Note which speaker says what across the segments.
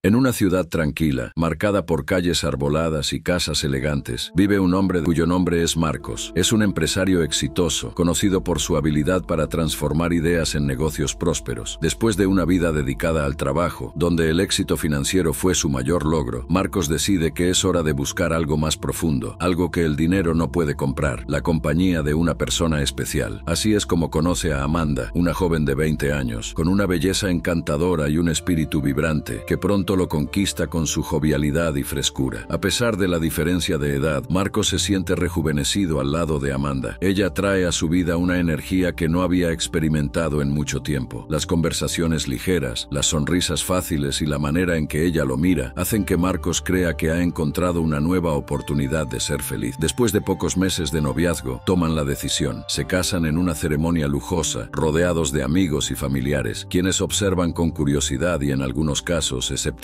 Speaker 1: En una ciudad tranquila, marcada por calles arboladas y casas elegantes, vive un hombre cuyo nombre es Marcos. Es un empresario exitoso, conocido por su habilidad para transformar ideas en negocios prósperos. Después de una vida dedicada al trabajo, donde el éxito financiero fue su mayor logro, Marcos decide que es hora de buscar algo más profundo, algo que el dinero no puede comprar, la compañía de una persona especial. Así es como conoce a Amanda, una joven de 20 años, con una belleza encantadora y un espíritu vibrante, que pronto lo conquista con su jovialidad y frescura. A pesar de la diferencia de edad, Marcos se siente rejuvenecido al lado de Amanda. Ella trae a su vida una energía que no había experimentado en mucho tiempo. Las conversaciones ligeras, las sonrisas fáciles y la manera en que ella lo mira hacen que Marcos crea que ha encontrado una nueva oportunidad de ser feliz. Después de pocos meses de noviazgo, toman la decisión. Se casan en una ceremonia lujosa, rodeados de amigos y familiares, quienes observan con curiosidad y en algunos casos escepticismo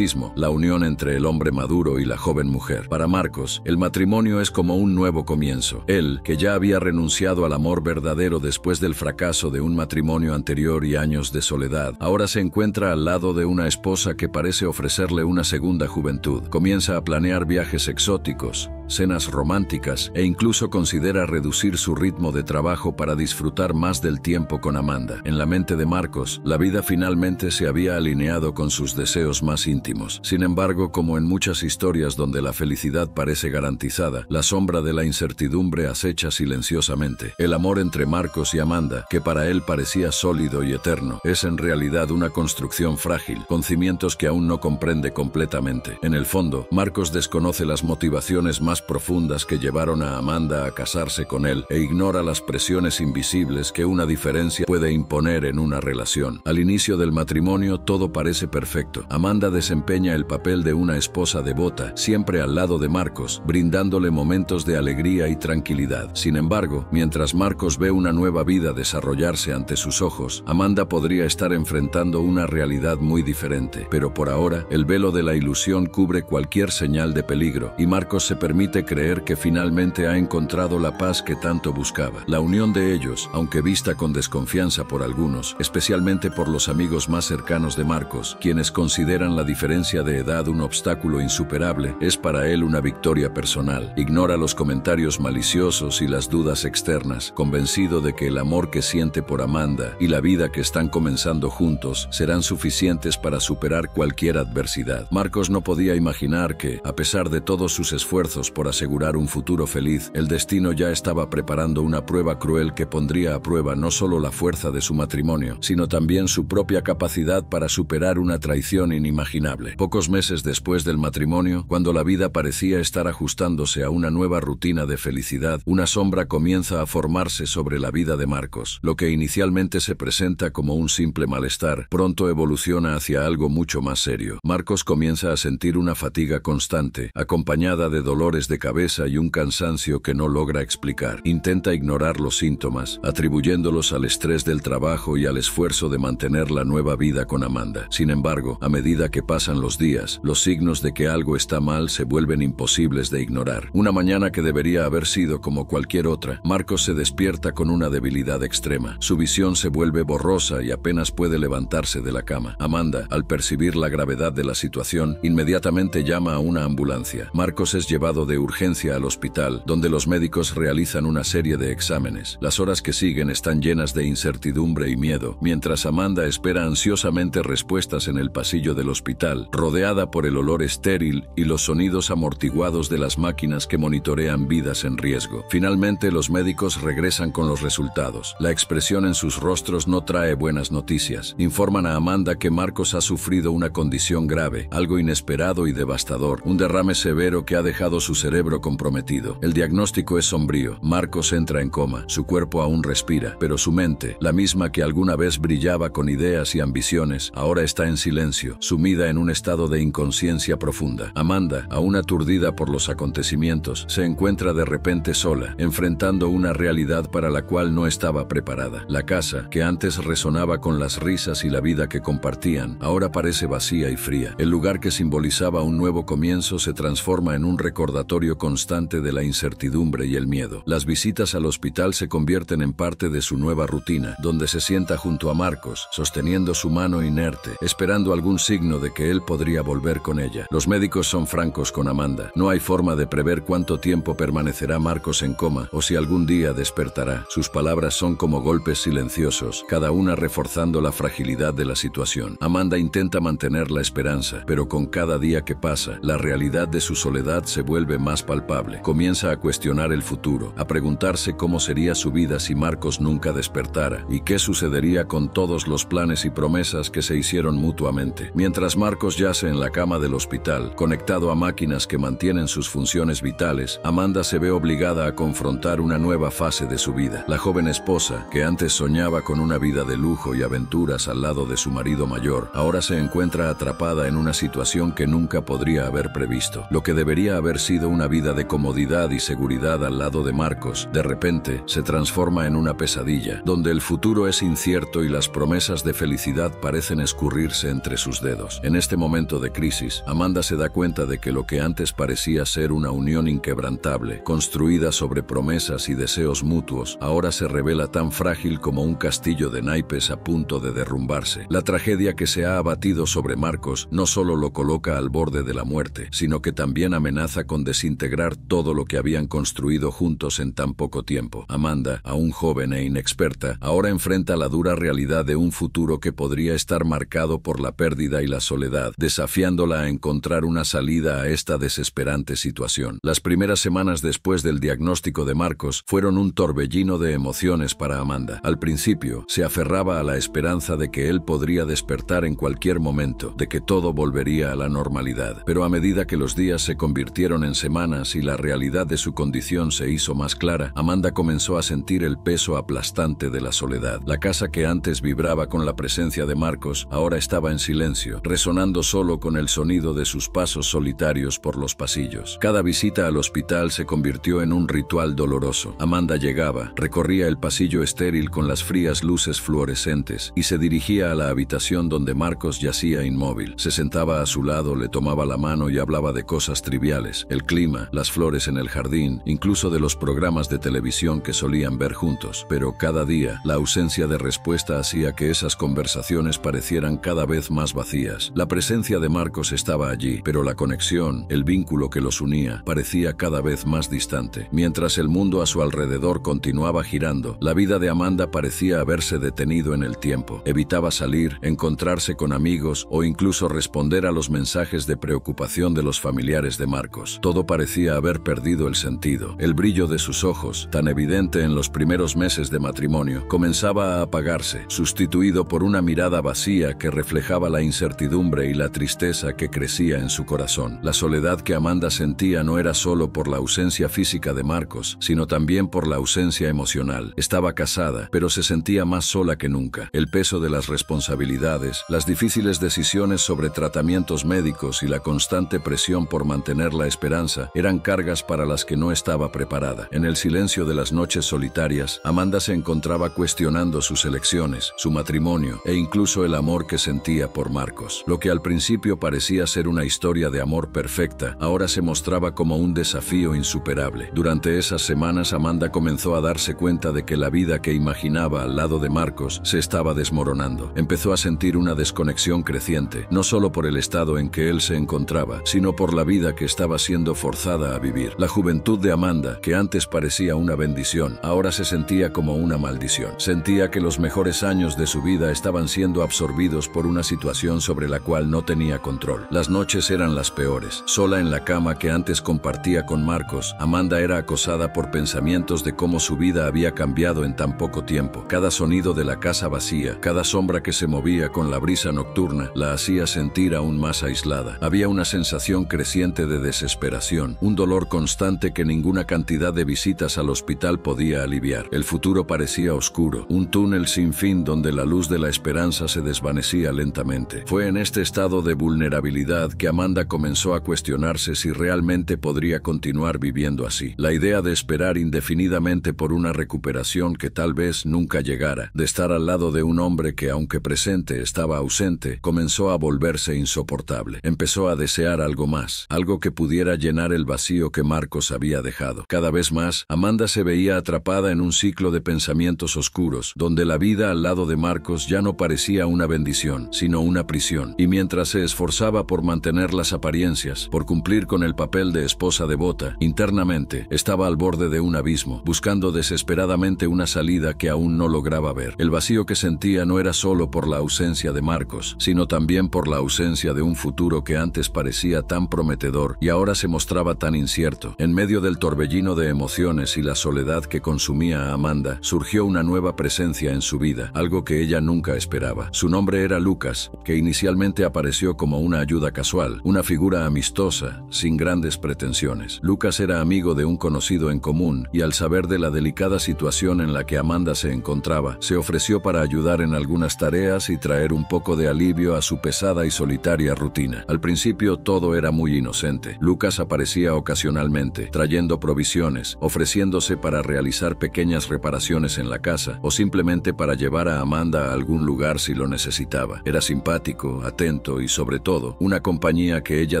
Speaker 1: la unión entre el hombre maduro y la joven mujer. Para Marcos, el matrimonio es como un nuevo comienzo. Él, que ya había renunciado al amor verdadero después del fracaso de un matrimonio anterior y años de soledad, ahora se encuentra al lado de una esposa que parece ofrecerle una segunda juventud. Comienza a planear viajes exóticos, cenas románticas e incluso considera reducir su ritmo de trabajo para disfrutar más del tiempo con Amanda. En la mente de Marcos, la vida finalmente se había alineado con sus deseos más íntimos. Sin embargo, como en muchas historias donde la felicidad parece garantizada, la sombra de la incertidumbre acecha silenciosamente. El amor entre Marcos y Amanda, que para él parecía sólido y eterno, es en realidad una construcción frágil, con cimientos que aún no comprende completamente. En el fondo, Marcos desconoce las motivaciones más profundas que llevaron a Amanda a casarse con él e ignora las presiones invisibles que una diferencia puede imponer en una relación. Al inicio del matrimonio todo parece perfecto. Amanda desempeña el papel de una esposa devota, siempre al lado de Marcos, brindándole momentos de alegría y tranquilidad. Sin embargo, mientras Marcos ve una nueva vida desarrollarse ante sus ojos, Amanda podría estar enfrentando una realidad muy diferente. Pero por ahora, el velo de la ilusión cubre cualquier señal de peligro, y Marcos se permite creer que finalmente ha encontrado la paz que tanto buscaba. La unión de ellos, aunque vista con desconfianza por algunos, especialmente por los amigos más cercanos de Marcos, quienes consideran la diferencia de edad un obstáculo insuperable, es para él una victoria personal. Ignora los comentarios maliciosos y las dudas externas, convencido de que el amor que siente por Amanda y la vida que están comenzando juntos serán suficientes para superar cualquier adversidad. Marcos no podía imaginar que, a pesar de todos sus esfuerzos por asegurar un futuro feliz, el destino ya estaba preparando una prueba cruel que pondría a prueba no solo la fuerza de su matrimonio, sino también su propia capacidad para superar una traición inimaginable. Pocos meses después del matrimonio, cuando la vida parecía estar ajustándose a una nueva rutina de felicidad, una sombra comienza a formarse sobre la vida de Marcos. Lo que inicialmente se presenta como un simple malestar, pronto evoluciona hacia algo mucho más serio. Marcos comienza a sentir una fatiga constante, acompañada de dolores de cabeza y un cansancio que no logra explicar. Intenta ignorar los síntomas, atribuyéndolos al estrés del trabajo y al esfuerzo de mantener la nueva vida con Amanda. Sin embargo, a medida que pasan los días, los signos de que algo está mal se vuelven imposibles de ignorar. Una mañana que debería haber sido como cualquier otra, Marcos se despierta con una debilidad extrema. Su visión se vuelve borrosa y apenas puede levantarse de la cama. Amanda, al percibir la gravedad de la situación, inmediatamente llama a una ambulancia. Marcos es llevado de urgencia al hospital, donde los médicos realizan una serie de exámenes. Las horas que siguen están llenas de incertidumbre y miedo, mientras Amanda espera ansiosamente respuestas en el pasillo del hospital, rodeada por el olor estéril y los sonidos amortiguados de las máquinas que monitorean vidas en riesgo. Finalmente, los médicos regresan con los resultados. La expresión en sus rostros no trae buenas noticias. Informan a Amanda que Marcos ha sufrido una condición grave, algo inesperado y devastador, un derrame severo que ha dejado su cerebro comprometido. El diagnóstico es sombrío. Marcos entra en coma. Su cuerpo aún respira, pero su mente, la misma que alguna vez brillaba con ideas y ambiciones, ahora está en silencio, sumida en un estado de inconsciencia profunda. Amanda, aún aturdida por los acontecimientos, se encuentra de repente sola, enfrentando una realidad para la cual no estaba preparada. La casa, que antes resonaba con las risas y la vida que compartían, ahora parece vacía y fría. El lugar que simbolizaba un nuevo comienzo se transforma en un recordatorio constante de la incertidumbre y el miedo. Las visitas al hospital se convierten en parte de su nueva rutina, donde se sienta junto a Marcos, sosteniendo su mano inerte, esperando algún signo de de que él podría volver con ella. Los médicos son francos con Amanda. No hay forma de prever cuánto tiempo permanecerá Marcos en coma o si algún día despertará. Sus palabras son como golpes silenciosos, cada una reforzando la fragilidad de la situación. Amanda intenta mantener la esperanza, pero con cada día que pasa, la realidad de su soledad se vuelve más palpable. Comienza a cuestionar el futuro, a preguntarse cómo sería su vida si Marcos nunca despertara y qué sucedería con todos los planes y promesas que se hicieron mutuamente. Mientras Marcos yace en la cama del hospital, conectado a máquinas que mantienen sus funciones vitales, Amanda se ve obligada a confrontar una nueva fase de su vida. La joven esposa, que antes soñaba con una vida de lujo y aventuras al lado de su marido mayor, ahora se encuentra atrapada en una situación que nunca podría haber previsto. Lo que debería haber sido una vida de comodidad y seguridad al lado de Marcos, de repente se transforma en una pesadilla, donde el futuro es incierto y las promesas de felicidad parecen escurrirse entre sus dedos. En este momento de crisis, Amanda se da cuenta de que lo que antes parecía ser una unión inquebrantable, construida sobre promesas y deseos mutuos, ahora se revela tan frágil como un castillo de naipes a punto de derrumbarse. La tragedia que se ha abatido sobre Marcos no solo lo coloca al borde de la muerte, sino que también amenaza con desintegrar todo lo que habían construido juntos en tan poco tiempo. Amanda, aún joven e inexperta, ahora enfrenta la dura realidad de un futuro que podría estar marcado por la pérdida y la soledad, desafiándola a encontrar una salida a esta desesperante situación. Las primeras semanas después del diagnóstico de Marcos fueron un torbellino de emociones para Amanda. Al principio, se aferraba a la esperanza de que él podría despertar en cualquier momento, de que todo volvería a la normalidad. Pero a medida que los días se convirtieron en semanas y la realidad de su condición se hizo más clara, Amanda comenzó a sentir el peso aplastante de la soledad. La casa que antes vibraba con la presencia de Marcos ahora estaba en silencio, resonando solo con el sonido de sus pasos solitarios por los pasillos. Cada visita al hospital se convirtió en un ritual doloroso. Amanda llegaba, recorría el pasillo estéril con las frías luces fluorescentes y se dirigía a la habitación donde Marcos yacía inmóvil. Se sentaba a su lado, le tomaba la mano y hablaba de cosas triviales, el clima, las flores en el jardín, incluso de los programas de televisión que solían ver juntos. Pero cada día, la ausencia de respuesta hacía que esas conversaciones parecieran cada vez más vacías. La presencia de Marcos estaba allí, pero la conexión, el vínculo que los unía, parecía cada vez más distante. Mientras el mundo a su alrededor continuaba girando, la vida de Amanda parecía haberse detenido en el tiempo. Evitaba salir, encontrarse con amigos o incluso responder a los mensajes de preocupación de los familiares de Marcos. Todo parecía haber perdido el sentido. El brillo de sus ojos, tan evidente en los primeros meses de matrimonio, comenzaba a apagarse, sustituido por una mirada vacía que reflejaba la incertidumbre y la tristeza que crecía en su corazón. La soledad que Amanda sentía no era solo por la ausencia física de Marcos, sino también por la ausencia emocional. Estaba casada, pero se sentía más sola que nunca. El peso de las responsabilidades, las difíciles decisiones sobre tratamientos médicos y la constante presión por mantener la esperanza eran cargas para las que no estaba preparada. En el silencio de las noches solitarias, Amanda se encontraba cuestionando sus elecciones, su matrimonio e incluso el amor que sentía por Marcos. Lo que al principio parecía ser una historia de amor perfecta, ahora se mostraba como un desafío insuperable. Durante esas semanas, Amanda comenzó a darse cuenta de que la vida que imaginaba al lado de Marcos se estaba desmoronando. Empezó a sentir una desconexión creciente, no solo por el estado en que él se encontraba, sino por la vida que estaba siendo forzada a vivir. La juventud de Amanda, que antes parecía una bendición, ahora se sentía como una maldición. Sentía que los mejores años de su vida estaban siendo absorbidos por una situación sobre la cual no tenía control. Las noches eran las peores. Sola en la cama que antes compartía con Marcos, Amanda era acosada por pensamientos de cómo su vida había cambiado en tan poco tiempo. Cada sonido de la casa vacía, cada sombra que se movía con la brisa nocturna, la hacía sentir aún más aislada. Había una sensación creciente de desesperación, un dolor constante que ninguna cantidad de visitas al hospital podía aliviar. El futuro parecía oscuro, un túnel sin fin donde la luz de la esperanza se desvanecía lentamente. Fue en este estado de vulnerabilidad que Amanda comenzó a cuestionarse si realmente podría continuar viviendo así. La idea de esperar indefinidamente por una recuperación que tal vez nunca llegara, de estar al lado de un hombre que, aunque presente, estaba ausente, comenzó a volverse insoportable. Empezó a desear algo más, algo que pudiera llenar el vacío que Marcos había dejado. Cada vez más, Amanda se veía atrapada en un ciclo de pensamientos oscuros, donde la vida al lado de Marcos ya no parecía una bendición, sino una prisión. Y mientras se esforzaba por mantener las apariencias, por cumplir con el papel de esposa devota, internamente estaba al borde de un abismo, buscando desesperadamente una salida que aún no lograba ver. El vacío que sentía no era solo por la ausencia de Marcos, sino también por la ausencia de un futuro que antes parecía tan prometedor y ahora se mostraba tan incierto. En medio del torbellino de emociones y la soledad que consumía a Amanda, surgió una nueva presencia en su vida, algo que ella nunca esperaba. Su nombre era Lucas, que inicialmente apareció como una ayuda casual, una figura amistosa, sin grandes pretensiones. Lucas era amigo de un conocido en común y al saber de la delicada situación en la que Amanda se encontraba, se ofreció para ayudar en algunas tareas y traer un poco de alivio a su pesada y solitaria rutina. Al principio todo era muy inocente. Lucas aparecía ocasionalmente, trayendo provisiones, ofreciéndose para realizar pequeñas reparaciones en la casa o simplemente para llevar a Amanda a algún lugar si lo necesitaba. Era simpático, atento y sobre todo, una compañía que ella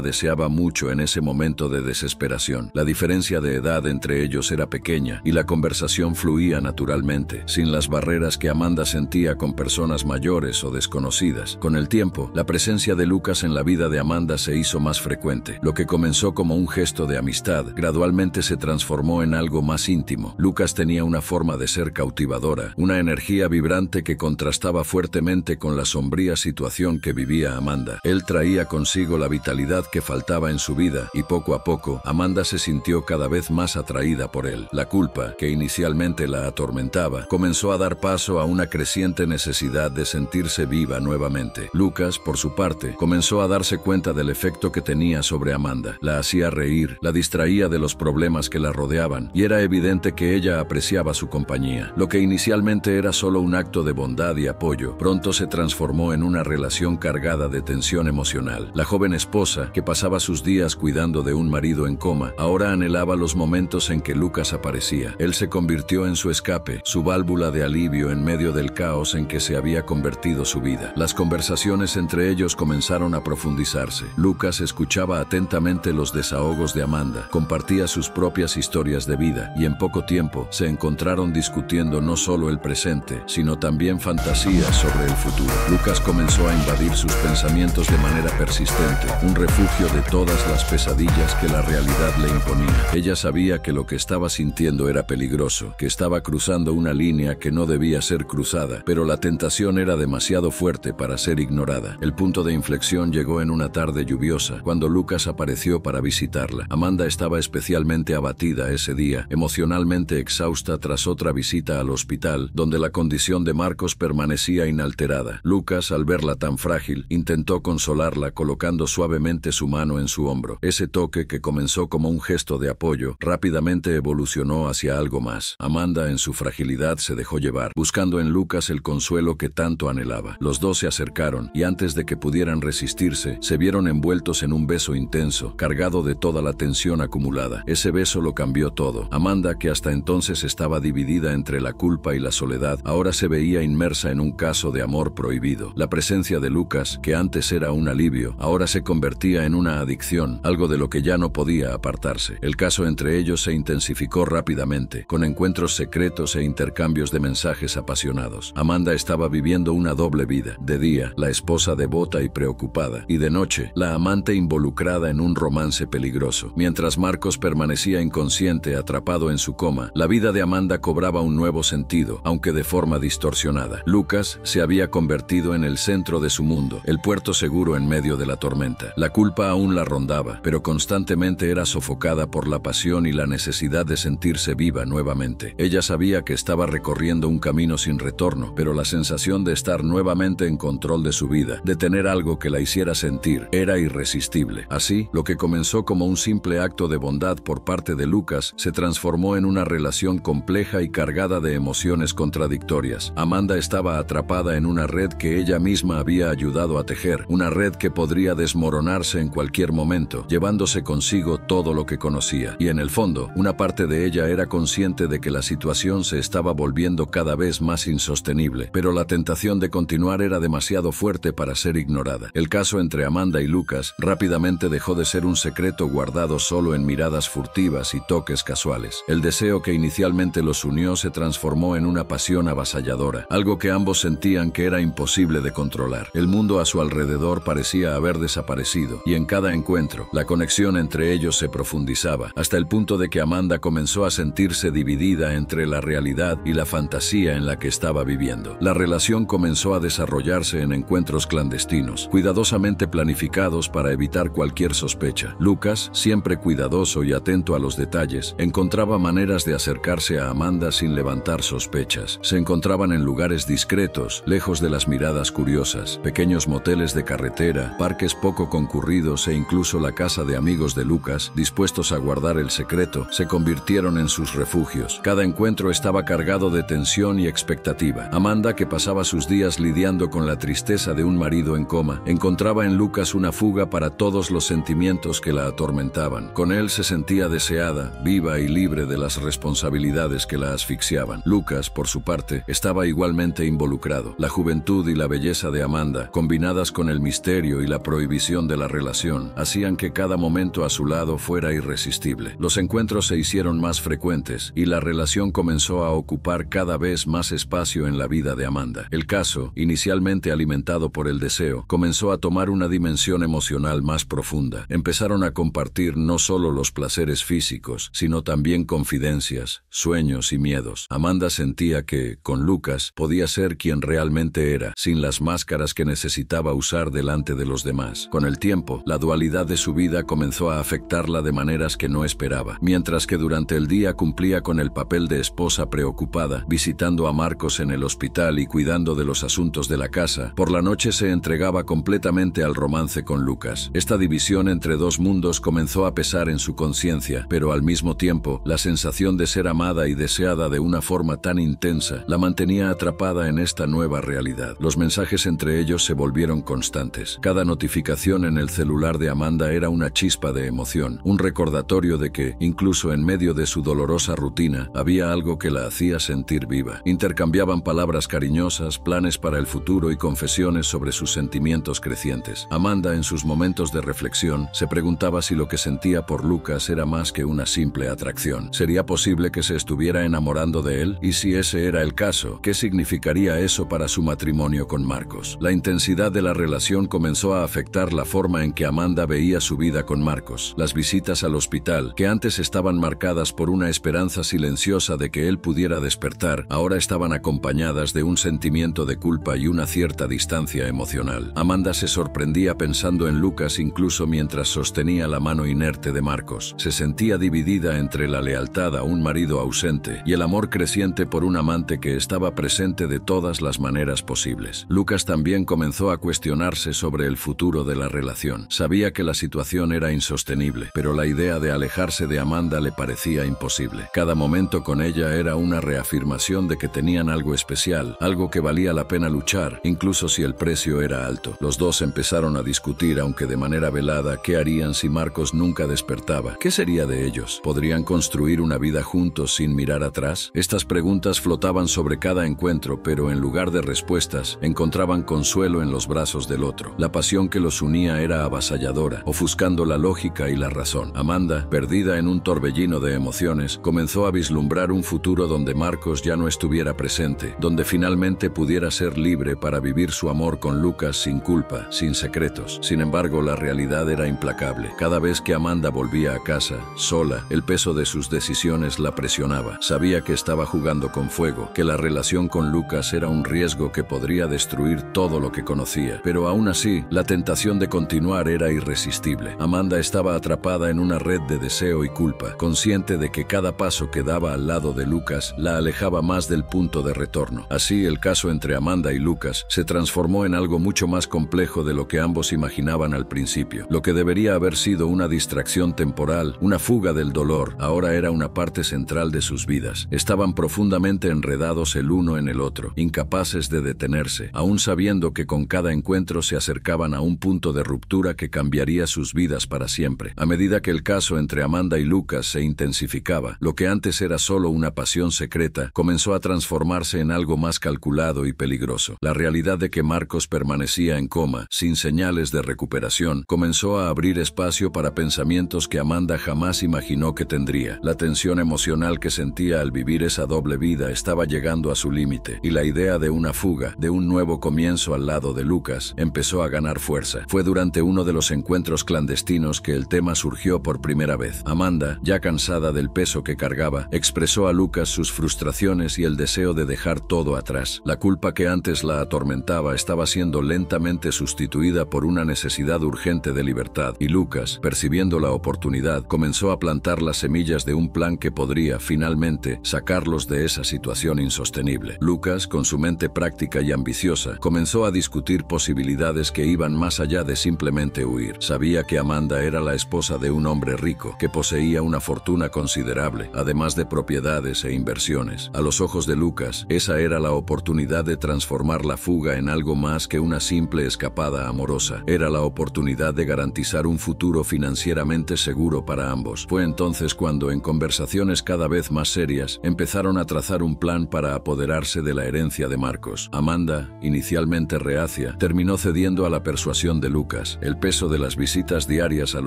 Speaker 1: deseaba mucho en ese momento de desesperación. La diferencia de edad entre ellos era pequeña y la conversación fluía naturalmente, sin las barreras que Amanda sentía con personas mayores o desconocidas. Con el tiempo, la presencia de Lucas en la vida de Amanda se hizo más frecuente. Lo que comenzó como un gesto de amistad, gradualmente se transformó en algo más íntimo. Lucas tenía una forma de ser cautivadora, una energía vibrante que contrastaba fuertemente con la sombría situación que vivía Amanda. Él traía consigo la vitalidad que faltaba en su vida y poco a poco, Amanda se sintió cada vez más atraída por él. La culpa, que inicialmente la atormentaba, comenzó a dar paso a una creciente necesidad de sentirse viva nuevamente. Lucas, por su parte, comenzó a darse cuenta del efecto que tenía sobre Amanda. La hacía reír, la distraía de los problemas que la rodeaban, y era evidente que ella apreciaba su compañía. Lo que inicialmente era solo un acto de bondad y apoyo, pronto se transformó en una relación cargada de tensión emocional. La joven esposa, que pasaba sus días cuidando de un marido en coma, ahora anhelaba los momentos en que Lucas aparecía. Él se convirtió en su escape, su válvula de alivio en medio del caos en que se había convertido su vida. Las conversaciones entre ellos comenzaron a profundizarse. Lucas escuchaba atentamente los desahogos de Amanda, compartía sus propias historias de vida y en poco tiempo se encontraron discutiendo no solo el presente, sino también fantasías sobre el futuro. Lucas comenzó a invadir sus pensamientos de manera persistente, un refugio de todas las pesadillas que la realidad le imponía. Ella sabía que lo que estaba sintiendo era peligroso, que estaba cruzando una línea que no debía ser cruzada, pero la tentación era demasiado fuerte para ser ignorada. El punto de inflexión llegó en una tarde lluviosa, cuando Lucas apareció para visitarla. Amanda estaba especialmente abatida ese día, emocionalmente exhausta tras otra visita al hospital, donde la condición de Marcos permanecía inalterada. Lucas, al verla tan frágil, intentó consolarla colocando suavemente su mano en su hombro. Ese toque, que comenzó como un gesto de apoyo, rápidamente evolucionó hacia algo más. Amanda, en su fragilidad, se dejó llevar, buscando en Lucas el consuelo que tanto anhelaba. Los dos se acercaron y antes de que pudieran resistirse, se vieron envueltos en un beso intenso, cargado de toda la tensión acumulada. Ese beso lo cambió todo. Amanda, que hasta entonces estaba dividida entre la culpa y la soledad, ahora se veía inmersa en un caso de amor prohibido. La presencia de Lucas, que antes era un alivio, ahora se convertía en una adicción, algo de lo que ya no podía apartarse. El caso entre ellos se intensificó rápidamente, con encuentros secretos e intercambios de mensajes apasionados. Amanda estaba viviendo una doble vida. De día, la esposa devota y preocupada, y de noche, la amante involucrada en un romance peligroso. Mientras Marcos permanecía inconsciente, atrapado en su coma, la vida de Amanda cobraba un nuevo sentido, aunque de forma distorsionada. Lucas se había convertido en el centro de su mundo, el puerto seguro en medio de la tormenta. La culpa aún la rondaba, pero constantemente era sofocada por la pasión y la necesidad de sentirse viva nuevamente. Ella sabía que estaba recorriendo un camino sin retorno, pero la sensación de estar nuevamente en control de su vida, de tener algo que la hiciera sentir, era irresistible. Así, lo que comenzó como un simple acto de bondad por parte de Lucas se transformó en una relación compleja y cargada de emociones contradictorias. Amanda estaba atrapada en una red que ella misma había ayudado a tejer, una red que podría desmoronarse en cualquier momento, llevándose consigo todo lo que conocía. Y en el fondo, una parte de ella era consciente de que la situación se estaba volviendo cada vez más insostenible, pero la tentación de continuar era demasiado fuerte para ser ignorada. El caso entre Amanda y Lucas rápidamente dejó de ser un secreto guardado solo en miradas furtivas y toques casuales. El deseo que inicialmente los unió se transformó en una pasión avasalladora, algo que ambos sentían que era imposible de controlar. El mundo a su alrededor parecía haber desaparecido, y en cada encuentro, la conexión entre ellos se profundizaba, hasta el punto de que Amanda comenzó a sentirse dividida entre la realidad y la fantasía en la que estaba viviendo. La relación comenzó a desarrollarse en encuentros clandestinos, cuidadosamente planificados para evitar cualquier sospecha. Lucas, siempre cuidadoso y atento a los detalles, encontraba maneras de acercarse a Amanda sin levantar sospechas. Se encontraban en lugares discretos, lejos de las miradas curiosas, pequeños moteles de carretera, parques poco concurridos e incluso la casa de amigos de Lucas, dispuestos a guardar el secreto, se convirtieron en sus refugios. Cada encuentro estaba cargado de tensión y expectativa. Amanda, que pasaba sus días lidiando con la tristeza de un marido en coma, encontraba en Lucas una fuga para todos los sentimientos que la atormentaban. Con él se sentía deseada, viva y libre de las responsabilidades que la asfixiaban. Lucas, por su parte, estaba igualmente involucrado. La juventud y la belleza de Amanda, combinadas con el misterio y la prohibición de la relación, hacían que cada momento a su lado fuera irresistible. Los encuentros se hicieron más frecuentes y la relación comenzó a ocupar cada vez más espacio en la vida de Amanda. El caso, inicialmente alimentado por el deseo, comenzó a tomar una dimensión emocional más profunda. Empezaron a compartir no solo los placeres físicos, sino también confidencias, sueños y miedos. Amanda sentía que, con Lucas, podía ser quien realmente era, sin las máscaras que necesitaba usar delante de los demás. Con el tiempo, la dualidad de su vida comenzó a afectarla de maneras que no esperaba. Mientras que durante el día cumplía con el papel de esposa preocupada, visitando a Marcos en el hospital y cuidando de los asuntos de la casa, por la noche se entregaba completamente al romance con Lucas. Esta división entre dos mundos comenzó a pesar en su conciencia, pero al mismo tiempo, la sensación de ser amada y deseada de una forma tan intensa la mantenía atrapada en esta nueva realidad. Los mensajes entre ellos se volvieron constantes. Cada notificación en el celular de Amanda era una chispa de emoción, un recordatorio de que, incluso en medio de su dolorosa rutina, había algo que la hacía sentir viva. Intercambiaban palabras cariñosas, planes para el futuro y confesiones sobre sus sentimientos crecientes. Amanda, en sus momentos de reflexión, se preguntaba si lo que sentía por Lucas era más que una simple atracción. ¿Sería posible que se estuviera enamorando de él? Y si ese era el caso, ¿qué significaría eso para su matrimonio con Marcos? La intensidad de la relación comenzó a afectar la forma en que Amanda veía su vida con Marcos. Las visitas al hospital, que antes estaban marcadas por una esperanza silenciosa de que él pudiera despertar, ahora estaban acompañadas de un sentimiento de culpa y una cierta distancia emocional. Amanda se sorprendía pensando en Lucas incluso mientras sostenía la mano inerte de Marcos. Se sentía dividida entre la lealtad a un marido ausente y el amor creciente por un amante que estaba presente de todas las maneras posibles. Lucas también comenzó a cuestionarse sobre el futuro de la relación. Sabía que la situación era insostenible, pero la idea de alejarse de Amanda le parecía imposible. Cada momento con ella era una reafirmación de que tenían algo especial, algo que valía la pena luchar, incluso si el precio era alto. Los dos empezaron a discutir, aunque de manera velada, qué harían si Marcos nunca despertaba. ¿Qué sería de ellos? ¿Podrían construir una vida juntos sin mirar atrás? Estas preguntas flotaban sobre cada encuentro, pero en lugar de respuestas, encontraban consuelo en los brazos del otro. La pasión que los unía era avasalladora, ofuscando la lógica y la razón. Amanda, perdida en un torbellino de emociones, comenzó a vislumbrar un futuro donde Marcos ya no estuviera presente, donde finalmente pudiera ser libre para vivir su amor con Lucas sin culpa, sin secretos. Sin embargo, la realidad era implacable. Cada vez que Amanda volvía a casa, sola, el peso de sus decisiones la presionaba. Sabía que estaba jugando con fuego, que la relación con Lucas era un riesgo que podría destruir todo lo que conocía. Pero aún así, la tentación de continuar era irresistible. Amanda estaba atrapada en una red de deseo y culpa, consciente de que cada paso que daba al lado de Lucas la alejaba más del punto de retorno. Así, el caso entre Amanda y Lucas se transformó en algo mucho más complejo de lo que ambos imaginaban al principio. Lo que debería haber sido una distracción temporal, una fuga del dolor, ahora era una parte central de sus vidas. Estaban profundamente enredados el uno en el otro, incapaces de detenerse, aún sabiendo que con cada encuentro se acercaban a un punto de ruptura que cambiaría sus vidas para siempre. A medida que el caso entre Amanda y Lucas se intensificaba, lo que antes era solo una pasión secreta comenzó a transformarse en algo más calculado y peligroso. La realidad de que Marcos permanecía en coma, sin señales de recuperación, comenzó a abrir espacio para pensamientos que Amanda jamás imaginó que tendría. La tensión emocional que sentía al vivir esa doble vida estaba llegando a su límite, y la idea de una fuga, de un nuevo comienzo al lado de Lucas empezó a ganar fuerza. Fue durante uno de los encuentros clandestinos que el tema surgió por primera vez. Amanda, ya cansada del peso que cargaba, expresó a Lucas sus frustraciones y el deseo de dejar todo atrás. La culpa que antes la atormentaba estaba siendo lentamente sustituida por una necesidad urgente de libertad, y Lucas, percibiendo la oportunidad, comenzó a plantar las semillas de un plan que podría, finalmente, sacarlos de esa situación insostenible. Lucas, con su mente práctica y ambiciosa, comenzó a discutir posibilidades que iban más allá de simplemente huir. Sabía que Amanda era la esposa de un hombre rico, que poseía una fortuna considerable, además de propiedades e inversiones. A los ojos de Lucas, esa era la oportunidad de transformar la fuga en algo más que una simple escapada amorosa. Era la oportunidad de garantizar un futuro financieramente seguro para ambos. Fue entonces cuando, en conversaciones cada vez más serias, empezaron a trazar un plan para apoderarse de la herencia de Marcos. Amanda, inicialmente reacia, terminó cediendo a la persuasión de Lucas. El peso de las visitas diarias al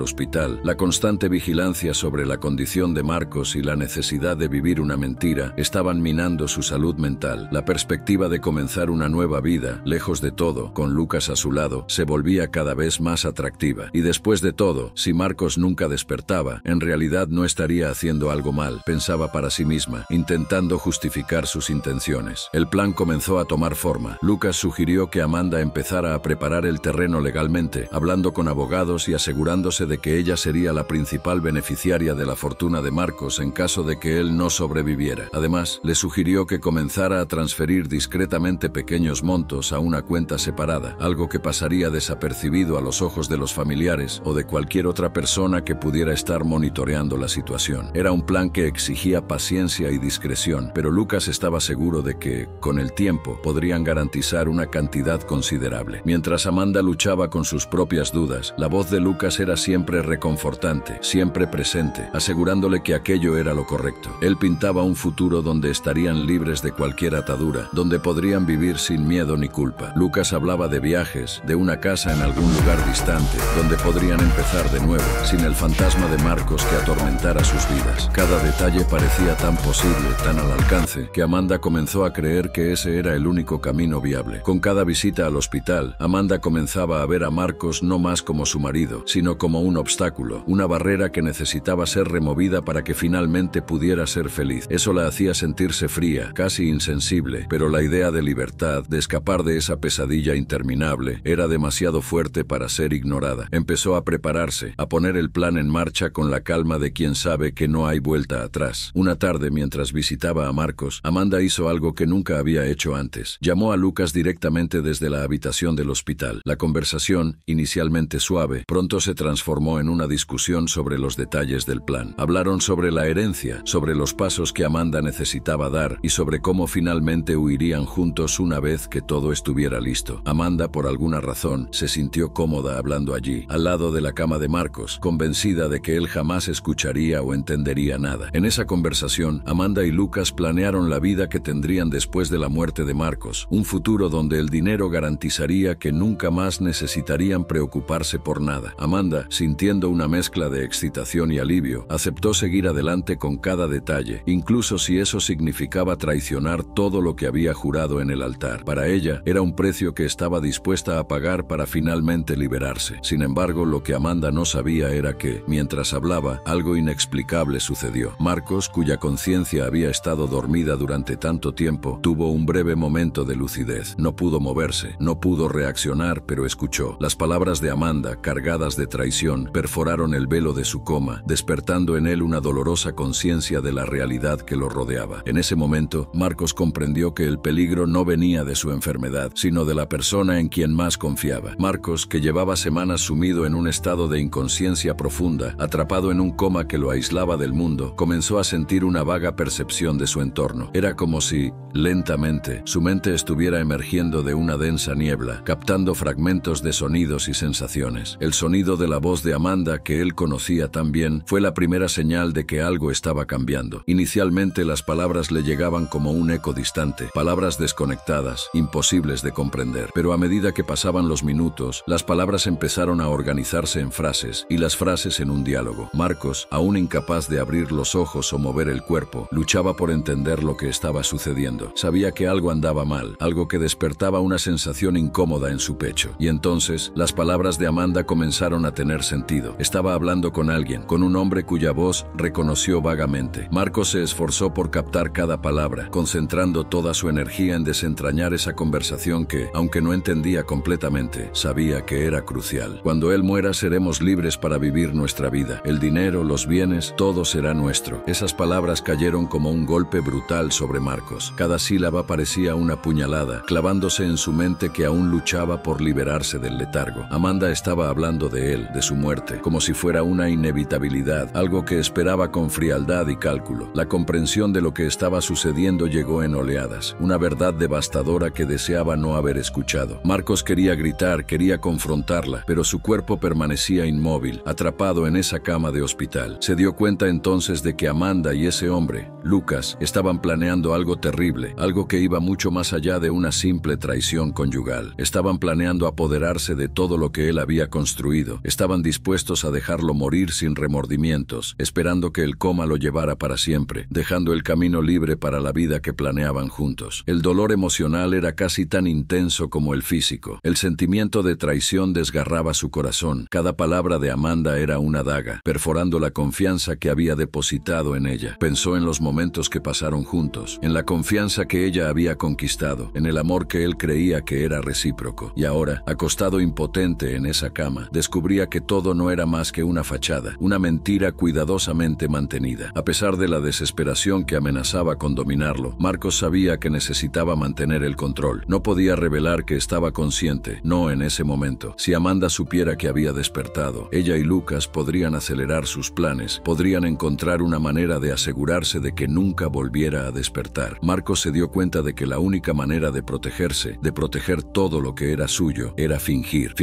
Speaker 1: hospital, la constante vigilancia sobre la condición de Marcos y la necesidad de vivir una mentira estaban minando su salud mental. La perspectiva de comenzar una nueva vida, lejos de todo, con Lucas a su lado, se volvía cada vez más atractiva. Y después de todo, si Marcos nunca despertaba, en realidad no estaría haciendo algo mal, pensaba para sí misma, intentando justificar sus intenciones. El plan comenzó a tomar forma. Lucas sugirió que Amanda empezara a preparar el terreno legalmente, hablando con abogados y asegurándose de que ella sería la principal beneficiaria de la fortuna de Marcos en caso de que él no sobreviviera. Además, le sugirió que comenzara a transferir discretamente pequeños montos a una cuenta separada, algo que pasaría desapercibido a los ojos de los familiares o de cualquier otra persona que pudiera estar monitoreando la situación. Era un plan que exigía paciencia y discreción, pero Lucas estaba seguro de que, con el tiempo, podrían garantizar una cantidad considerable. Mientras Amanda luchaba con sus propias dudas, la voz de Lucas era siempre reconfortante, siempre presente, asegurándole que aquello era lo correcto. Él pintaba un futuro donde estarían libres de cualquier atadura, donde podrían vivir sin miedo ni culpa. Lucas hablaba de viajes, de una casa en algún lugar distante, donde podrían empezar de nuevo, sin el fantasma de Marcos que atormentara sus vidas. Cada detalle parecía tan posible, tan al alcance, que Amanda comenzó a creer que ese era el único camino viable. Con cada visita al hospital, Amanda comenzaba a ver a Marcos no más como su marido, sino como un obstáculo, una barrera que necesitaba ser removida para que finalmente pudiera ser feliz. Eso la hacía sentirse fría, casi insensible, pero la idea de libertad, de escapar de esa pesadilla interminable, era demasiado fuerte para ser ignorada. Empezó a prepararse, a poner el plan en marcha con la calma de quien sabe que no hay vuelta atrás. Una tarde, mientras visitaba a Marcos, Amanda hizo algo que nunca había hecho antes. Llamó a Lucas directamente desde la habitación del hospital. La conversación, inicialmente suave, pronto se transformó en una discusión sobre los detalles del plan. Hablaron sobre la herencia, sobre los pasos que Amanda necesitaba dar y sobre cómo finalmente huirían juntos una vez que todo estuviera listo. Amanda, por alguna razón, se sintió cómoda hablando allí, al lado de la cama de Marcos, convencida de que él jamás escucharía o entendería nada. En esa conversación, Amanda y Lucas planearon la vida que tendrían después de la muerte de Marcos, un futuro donde el dinero garantizaría que nunca más necesitarían preocuparse por nada. Amanda, sintiendo una mezcla de excitación y alivio, aceptó seguir adelante con cada detalle, incluso si eso significaba traicionar todo lo que había jurado en el altar. Para ella, era un precio que estaba dispuesta a pagar para finalmente liberarse. Sin embargo, lo que Amanda no sabía era que, mientras hablaba, algo inexplicable sucedió. Marcos, cuya conciencia había estado dormida durante tanto tiempo, tuvo un breve momento de lucidez. No pudo moverse, no pudo reaccionar, pero escuchó. Las palabras de Amanda, cargadas de traición, perforaron el velo de su coma, despertando en él una dolorosa conciencia de la realidad que lo rodeaba. En ese momento, Marcos comprendió que el peligro no venía de su enfermedad, sino de la persona en quien más confiaba. Marcos, que llevaba semanas sumido en un estado de inconsciencia profunda, atrapado en un coma que lo aislaba del mundo, comenzó a sentir una vaga percepción de su entorno. Era como si, lentamente, su mente estuviera emergiendo de una densa niebla, captando fragmentos de sonidos y sensaciones. El sonido de la voz de Amanda, que él conocía tan bien, fue la primera señal de que algo estaba cambiando. Inicialmente las palabras le llegaban como un eco distante, palabras desconectadas, imposibles de comprender. Pero a medida que pasaban los minutos, las palabras empezaron a organizarse en frases, y las frases en un diálogo. Marcos, aún incapaz de abrir los ojos o mover el cuerpo, luchaba por entender lo que estaba sucediendo. Sabía que algo andaba mal, algo que despertaba una sensación sensación incómoda en su pecho. Y entonces, las palabras de Amanda comenzaron a tener sentido. Estaba hablando con alguien, con un hombre cuya voz reconoció vagamente. Marcos se esforzó por captar cada palabra, concentrando toda su energía en desentrañar esa conversación que, aunque no entendía completamente, sabía que era crucial. Cuando él muera, seremos libres para vivir nuestra vida. El dinero, los bienes, todo será nuestro. Esas palabras cayeron como un golpe brutal sobre Marcos. Cada sílaba parecía una puñalada, clavándose en su mente que aún luchaba por liberarse del letargo. Amanda estaba hablando de él, de su muerte, como si fuera una inevitabilidad, algo que esperaba con frialdad y cálculo. La comprensión de lo que estaba sucediendo llegó en oleadas, una verdad devastadora que deseaba no haber escuchado. Marcos quería gritar, quería confrontarla, pero su cuerpo permanecía inmóvil, atrapado en esa cama de hospital. Se dio cuenta entonces de que Amanda y ese hombre, Lucas, estaban planeando algo terrible, algo que iba mucho más allá de una simple traición conyugal. Estaban planeando apoderarse de todo lo que él había construido. Estaban dispuestos a dejarlo morir sin remordimientos, esperando que el coma lo llevara para siempre, dejando el camino libre para la vida que planeaban juntos. El dolor emocional era casi tan intenso como el físico. El sentimiento de traición desgarraba su corazón. Cada palabra de Amanda era una daga, perforando la confianza que había depositado en ella. Pensó en los momentos que pasaron juntos, en la confianza que ella había conquistado, en el amor que él creía que era recíproco. Y ahora, acostado impotente en esa cama, descubría que todo no era más que una fachada, una mentira cuidadosamente mantenida. A pesar de la desesperación que amenazaba con dominarlo, Marcos sabía que necesitaba mantener el control. No podía revelar que estaba consciente, no en ese momento. Si Amanda supiera que había despertado, ella y Lucas podrían acelerar sus planes, podrían encontrar una manera de asegurarse de que nunca volviera a despertar. Marcos se dio cuenta de que la única manera de protegerse, de proteger todo lo que era suyo, era fingir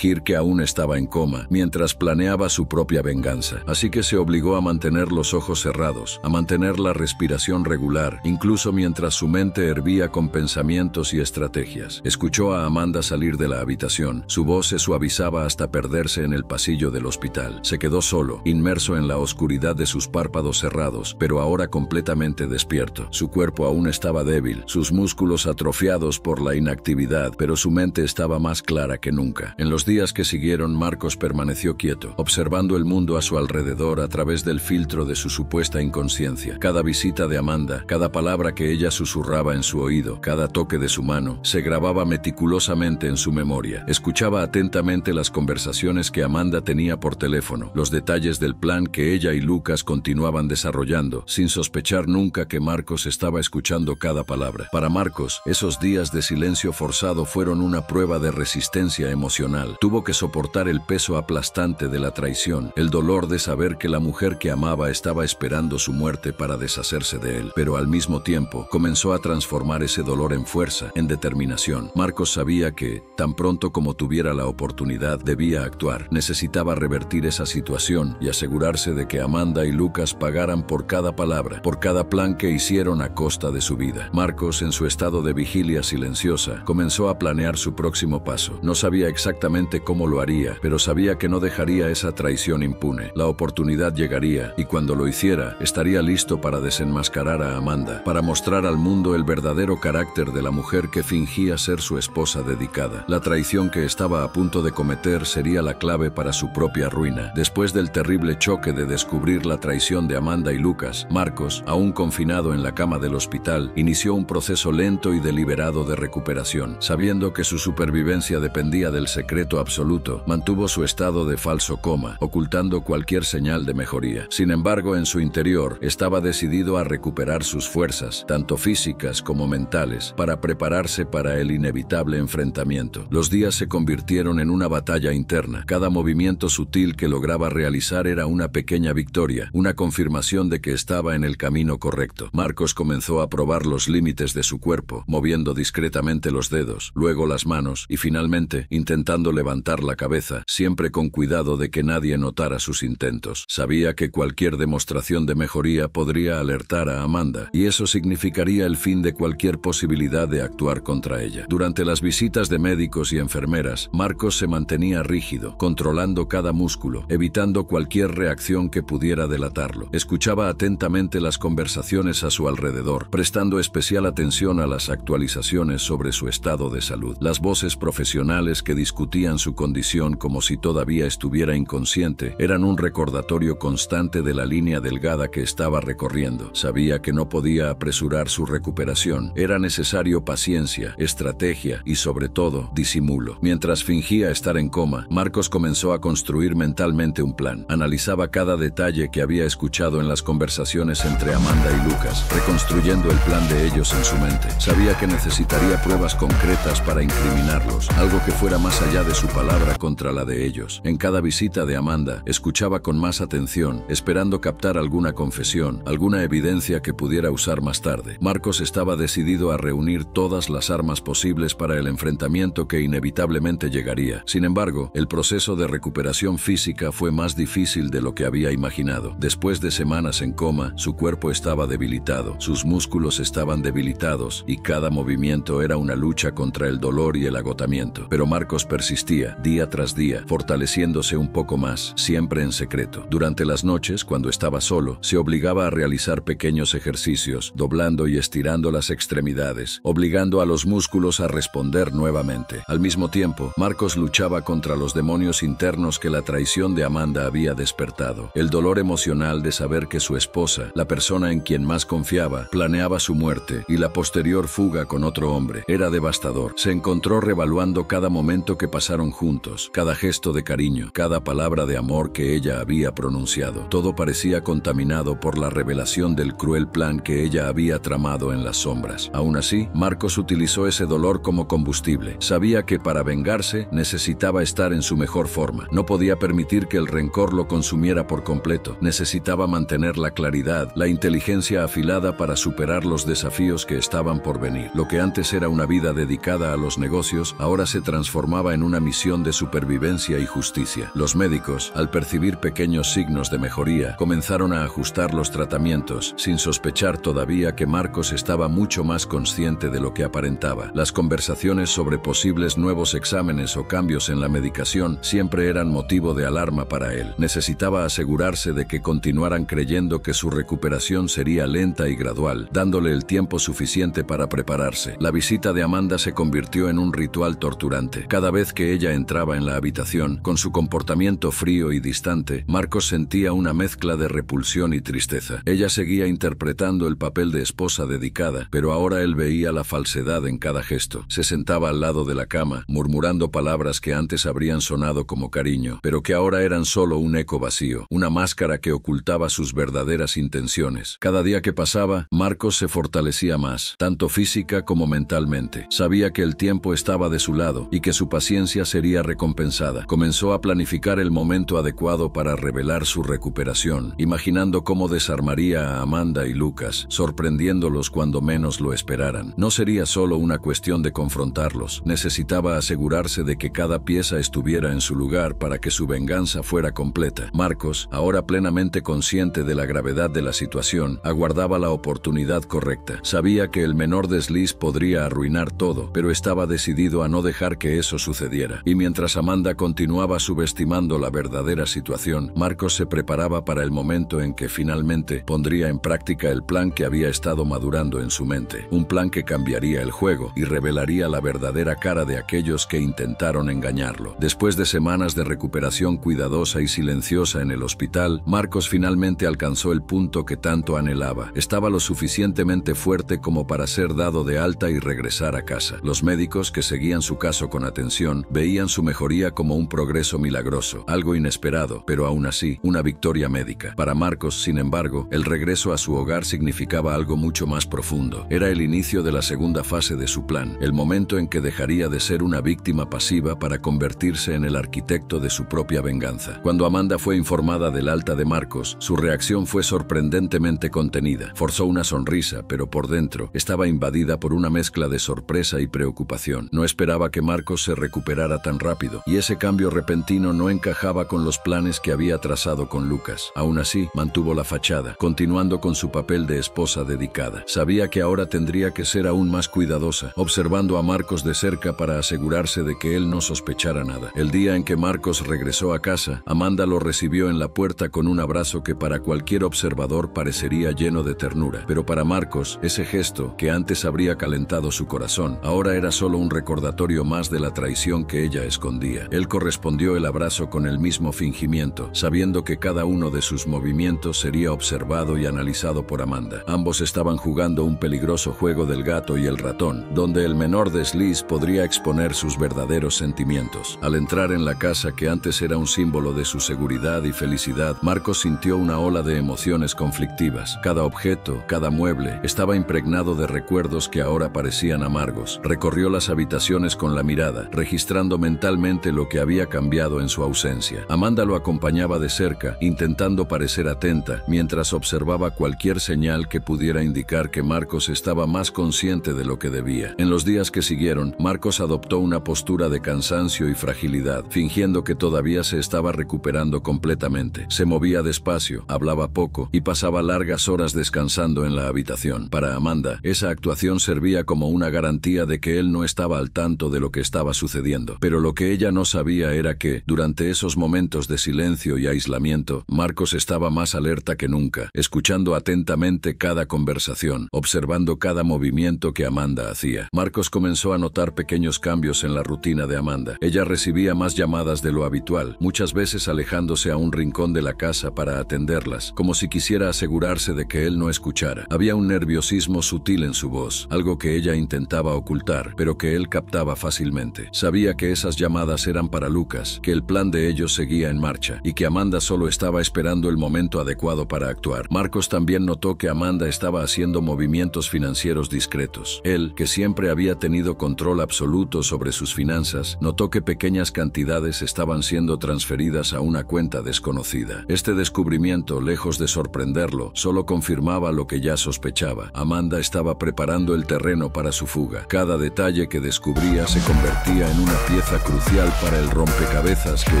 Speaker 1: que aún estaba en coma, mientras planeaba su propia venganza. Así que se obligó a mantener los ojos cerrados, a mantener la respiración regular, incluso mientras su mente hervía con pensamientos y estrategias. Escuchó a Amanda salir de la habitación. Su voz se suavizaba hasta perderse en el pasillo del hospital. Se quedó solo, inmerso en la oscuridad de sus párpados cerrados, pero ahora completamente despierto. Su cuerpo aún estaba débil, sus músculos atrofiados por la inactividad, pero su mente estaba más clara que nunca. En los días que siguieron, Marcos permaneció quieto, observando el mundo a su alrededor a través del filtro de su supuesta inconsciencia. Cada visita de Amanda, cada palabra que ella susurraba en su oído, cada toque de su mano, se grababa meticulosamente en su memoria. Escuchaba atentamente las conversaciones que Amanda tenía por teléfono, los detalles del plan que ella y Lucas continuaban desarrollando, sin sospechar nunca que Marcos estaba escuchando cada palabra. Para Marcos, esos días de silencio forzado fueron una prueba de resistencia emocional. Tuvo que soportar el peso aplastante de la traición, el dolor de saber que la mujer que amaba estaba esperando su muerte para deshacerse de él. Pero al mismo tiempo, comenzó a transformar ese dolor en fuerza, en determinación. Marcos sabía que, tan pronto como tuviera la oportunidad, debía actuar. Necesitaba revertir esa situación y asegurarse de que Amanda y Lucas pagaran por cada palabra, por cada plan que hicieron a costa de su vida. Marcos, en su estado de vigilia silenciosa, comenzó a planear su próximo paso. No sabía exactamente cómo lo haría, pero sabía que no dejaría esa traición impune. La oportunidad llegaría, y cuando lo hiciera, estaría listo para desenmascarar a Amanda, para mostrar al mundo el verdadero carácter de la mujer que fingía ser su esposa dedicada. La traición que estaba a punto de cometer sería la clave para su propia ruina. Después del terrible choque de descubrir la traición de Amanda y Lucas, Marcos, aún confinado en la cama del hospital, inició un proceso lento y deliberado de recuperación. Sabiendo que su supervivencia dependía del secreto absoluto, mantuvo su estado de falso coma, ocultando cualquier señal de mejoría. Sin embargo, en su interior, estaba decidido a recuperar sus fuerzas, tanto físicas como mentales, para prepararse para el inevitable enfrentamiento. Los días se convirtieron en una batalla interna. Cada movimiento sutil que lograba realizar era una pequeña victoria, una confirmación de que estaba en el camino correcto. Marcos comenzó a probar los límites de su cuerpo, moviendo discretamente los dedos, luego las manos y finalmente intentando levantar la cabeza, siempre con cuidado de que nadie notara sus intentos. Sabía que cualquier demostración de mejoría podría alertar a Amanda, y eso significaría el fin de cualquier posibilidad de actuar contra ella. Durante las visitas de médicos y enfermeras, Marcos se mantenía rígido, controlando cada músculo, evitando cualquier reacción que pudiera delatarlo. Escuchaba atentamente las conversaciones a su alrededor, prestando especial atención a las actualizaciones sobre su estado de salud. salud. Las voces profesionales que discutían su condición como si todavía estuviera inconsciente eran un recordatorio constante de la línea delgada que estaba recorriendo. Sabía que no podía apresurar su recuperación. Era necesario paciencia, estrategia y, sobre todo, disimulo. Mientras fingía estar en coma, Marcos comenzó a construir mentalmente un plan. Analizaba cada detalle que había escuchado en las conversaciones entre Amanda y Lucas, reconstruyendo el plan de ellos en su mente. Sabía que necesitaría pruebas concretas para incriminarlos, algo que fuera más allá de su palabra contra la de ellos. En cada visita de Amanda, escuchaba con más atención, esperando captar alguna confesión, alguna evidencia que pudiera usar más tarde. Marcos estaba decidido a reunir todas las armas posibles para el enfrentamiento que inevitablemente llegaría. Sin embargo, el proceso de recuperación física fue más difícil de lo que había imaginado. Después de semanas en coma, su cuerpo estaba debilitado, sus músculos estaban debilitados y cada movimiento era una lucha contra el dolor y el agotamiento. Pero Marcos persistía, día tras día, fortaleciéndose un poco más, siempre en secreto. Durante las noches, cuando estaba solo, se obligaba a realizar pequeños ejercicios, doblando y estirando las extremidades, obligando a los músculos a responder nuevamente. Al mismo tiempo, Marcos luchaba contra los demonios internos que la traición de Amanda había despertado. El dolor emocional de saber que su esposa, la persona en quien más confiaba, planeaba su muerte y la posterior fuga con otro hombre, era devastador. Se encontró revaluando cada momento que pasaron juntos, cada gesto de cariño, cada palabra de amor que ella había pronunciado. Todo parecía contaminado por la revelación del cruel plan que ella había tramado en las sombras. Aún así, Marcos utilizó ese dolor como combustible. Sabía que para vengarse necesitaba estar en su mejor forma. No podía permitir que el rencor lo consumiera por completo. Necesitaba mantener la claridad, la inteligencia afilada para superar los desafíos que estaban por venir. Lo que antes era una vida dedicada a los negocios, ahora se transformaba en una misión de supervivencia y justicia. Los médicos, al percibir pequeños signos de mejoría, comenzaron a ajustar los tratamientos, sin sospechar todavía que Marcos estaba mucho más consciente de lo que aparentaba. Las conversaciones sobre posibles nuevos exámenes o cambios en la medicación siempre eran motivo de alarma para él. Necesitaba asegurarse de que continuaran creyendo que su recuperación sería lenta y gradual, dándole el tiempo suficiente para prepararse. La visita de Amanda se convirtió en un ritual torturante. Cada vez que ella entraba en la habitación, con su comportamiento frío y distante, Marcos sentía una mezcla de repulsión y tristeza. Ella seguía interpretando el papel de esposa dedicada, pero ahora él veía la falsedad en cada gesto. Se sentaba al lado de la cama, murmurando palabras que antes habrían sonado como cariño, pero que ahora eran solo un eco vacío, una máscara que ocultaba sus verdaderas intenciones. Cada día que pasaba, Marcos se fortalecía más, tanto física como mentalmente. Sabía que el tiempo estaba de su lado y que su paciencia sería recompensada. Comenzó a planificar el momento adecuado para revelar su recuperación, imaginando cómo desarmaría a Amanda y Lucas, sorprendiéndolos cuando menos lo esperaran. No sería solo una cuestión de confrontarlos, necesitaba asegurarse de que cada pieza estuviera en su lugar para que su venganza fuera completa. Marcos, ahora plenamente consciente de la gravedad de la situación, aguardaba la oportunidad correcta. Sabía que el menor desliz podría arruinar todo, pero estaba decidido a no dejar que eso sucediera. Y mientras Amanda continuaba subestimando la verdadera situación, Marcos se preparaba para el momento en que finalmente pondría en práctica el plan que había estado madurando en su mente. Un plan que cambiaría el juego y revelaría la verdadera cara de aquellos que intentaron engañarlo. Después de semanas de recuperación cuidadosa y silenciosa en el hospital, Marcos finalmente alcanzó el punto que tanto anhelaba. Estaba lo suficientemente fuerte como para ser dado de alta y regresar a casa. Los médicos que seguían su caso con atención veían su mejoría como un progreso milagroso, algo inesperado, pero aún así, una victoria médica. Para Marcos, sin embargo, el regreso a su hogar significaba algo mucho más profundo. Era el inicio de la segunda fase de su plan, el momento en que dejaría de ser una víctima pasiva para convertirse en el arquitecto de su propia venganza. Cuando Amanda fue informada del alta de Marcos, su reacción fue sorprendentemente contenida. Forzó una sonrisa, pero por dentro estaba invadida por una mezcla de sorpresa y preocupación. No esperaba que Marcos se recuperara tan rápido, y ese cambio repentino no encajaba con los planes que había trazado con Lucas. Aún así, mantuvo la fachada, continuando con su papel de esposa dedicada. Sabía que ahora tendría que ser aún más cuidadosa, observando a Marcos de cerca para asegurarse de que él no sospechara nada. El día en que Marcos regresó a casa, Amanda lo recibió en la puerta con un abrazo que para cualquier observador parecería lleno de ternura. Pero para Marcos, ese gesto, que antes habría calentado su corazón, ahora era solo un recordatorio más de la traición que ella escondía. Él correspondió el abrazo con el mismo fingimiento, sabiendo que cada uno de sus movimientos sería observado y analizado por Amanda. Ambos estaban jugando un peligroso juego del gato y el ratón, donde el menor desliz podría exponer sus verdaderos sentimientos. Al entrar en la casa que antes era un símbolo de su seguridad y felicidad, Marcos sintió una ola de emociones conflictivas. Cada objeto, cada mueble, estaba impregnado de recuerdos que ahora parecían amargos. Recorrió las habitaciones con la mirada, registrando mentalmente lo que había cambiado en su ausencia. Amanda lo acompañaba de cerca, intentando parecer atenta, mientras observaba cualquier señal que pudiera indicar que Marcos estaba más consciente de lo que debía. En los días que siguieron, Marcos adoptó una postura de cansancio y fragilidad, fingiendo que todavía se estaba recuperando completamente. Se movía despacio, hablaba poco y pasaba largas horas descansando en la habitación. Para Amanda, esa actuación servía como una garantía de que él no estaba al tanto de lo que estaba sucediendo. Pero lo que ella no sabía era que, durante esos momentos de silencio y aislamiento, Marcos estaba más alerta que nunca, escuchando atentamente cada conversación, observando cada movimiento que Amanda hacía. Marcos comenzó a notar pequeños cambios en la rutina de Amanda. Ella recibía más llamadas de lo habitual, muchas veces alejándose a un rincón de la casa para atenderlas, como si quisiera asegurarse de que él no escuchara. Había un nerviosismo sutil en su voz, algo que ella intentaba ocultar, pero que él captaba fácilmente. Sabía que esas llamadas eran para Lucas, que el plan de ellos seguía en marcha, y que Amanda solo estaba esperando el momento adecuado para actuar. Marcos también notó que Amanda estaba haciendo movimientos financieros discretos. Él, que siempre había tenido control absoluto sobre sus finanzas, notó que pequeñas cantidades estaban siendo transferidas a una cuenta desconocida. Este descubrimiento, lejos de sorprenderlo, solo confirmaba lo que ya sospechaba. Amanda estaba preparando el terreno para su fuga. Cada detalle que descubría se convertía en una pieza crucial para el rompecabezas que